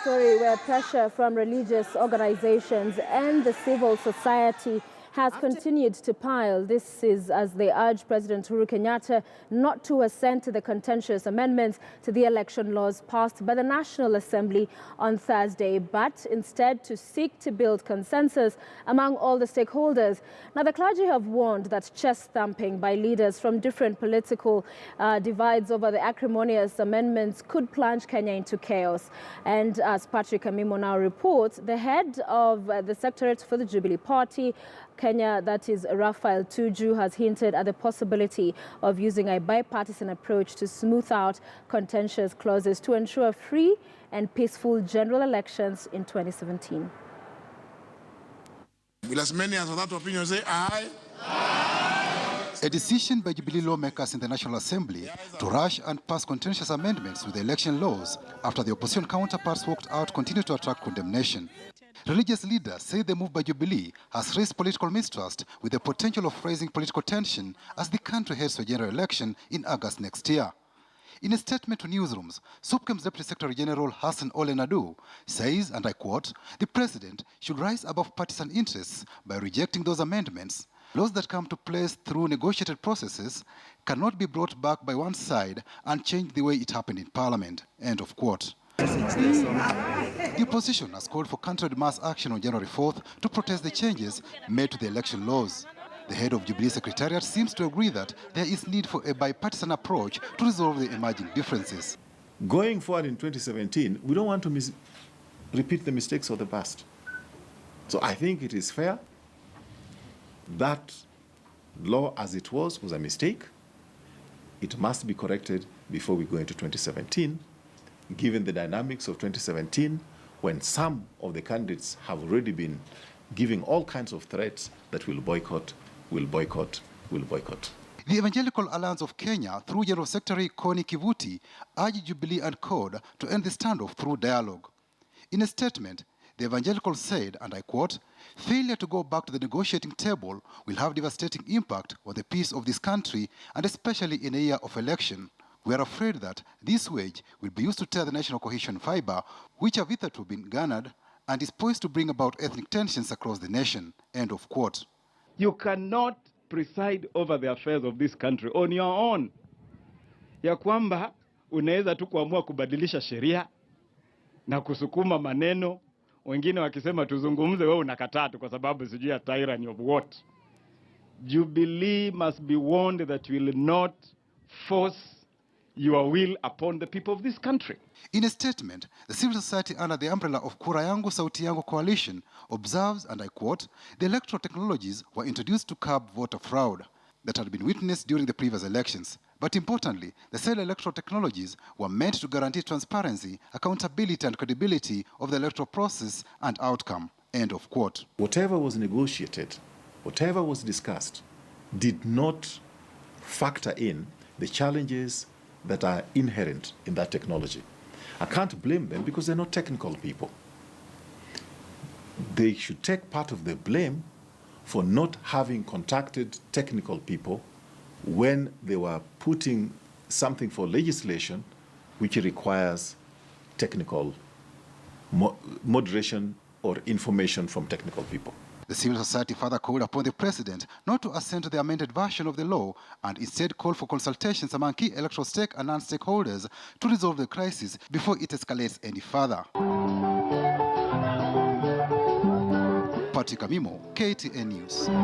story where pressure from religious organizations and the civil society has continued to pile. This is as they urge President Uhuru Kenyatta not to assent to the contentious amendments to the election laws passed by the National Assembly on Thursday, but instead to seek to build consensus among all the stakeholders. Now, the clergy have warned that chest-thumping by leaders from different political divides over the acrimonious amendments could plunge Kenya into chaos. And as Patrick Amimo now reports, the head of the secretariat for the Jubilee Party, Kenya, that is Raphael Tuju, has hinted at the possibility of using a bipartisan approach to smooth out contentious clauses to ensure free and peaceful general elections in 2017. Will as many as that opinion say aye? A decision by Jubilee lawmakers in the National Assembly to rush and pass contentious amendments to the election laws after the opposition counterparts walked out continued to attract condemnation. Religious leaders say the move by Jubilee has raised political mistrust with the potential of raising political tension as the country heads to a general election in August next year. In a statement to newsrooms, SUPKEM's Deputy Secretary General Hassan Ole Nadu says, and I quote, "The president should rise above partisan interests by rejecting those amendments. Laws that come to place through negotiated processes cannot be brought back by one side and change the way it happened in Parliament." End of quote. The opposition has called for countrywide mass action on January 4th to protest the changes made to the election laws. The head of Jubilee Secretariat seems to agree that there is need for a bipartisan approach to resolve the emerging differences. Going forward in 2017, we don't want to repeat the mistakes of the past. So I think it is fair. That law as it was a mistake. It must be corrected before we go into 2017, given the dynamics of 2017, when some of the candidates have already been giving all kinds of threats that will boycott. The Evangelical Alliance of Kenya, through General Secretary Connie Kivuti, urged Jubilee and CORD to end the standoff through dialogue. In a statement, the Evangelicals said, and I quote, "Failure to go back to the negotiating table will have devastating impact on the peace of this country, and especially in a year of election. We are afraid that this wage will be used to tear the national cohesion fiber, which have hitherto been garnered, and is poised to bring about ethnic tensions across the nation." End of quote. You cannot preside over the affairs of this country on your own. Ya kwamba unaweza tu kuamua kubadilisha sheria na kusukuma maneno, wengine wakisema tuzungumze, wewe unakataa tu kwa sababu sijui ya tyranny of what. Jubilee must be warned that we will not force your will upon the people of this country. In a statement, the civil society under the umbrella of Kura Yangu Sauti Yangu coalition observes, and I quote, "The electoral technologies were introduced to curb voter fraud that had been witnessed during the previous elections. But importantly, the said electoral technologies were meant to guarantee transparency, accountability, and credibility of the electoral process and outcome." End of quote. Whatever was negotiated, whatever was discussed, did not factor in the challenges that are inherent in that technology. I can't blame them because they're not technical people. They should take part of the blame for not having contacted technical people when they were putting something for legislation which requires technical moderation or information from technical people. The civil society further called upon the president not to assent to the amended version of the law and instead called for consultations among key electoral stake and non-stakeholders to resolve the crisis before it escalates any further. Patrick Amimo, KTN News.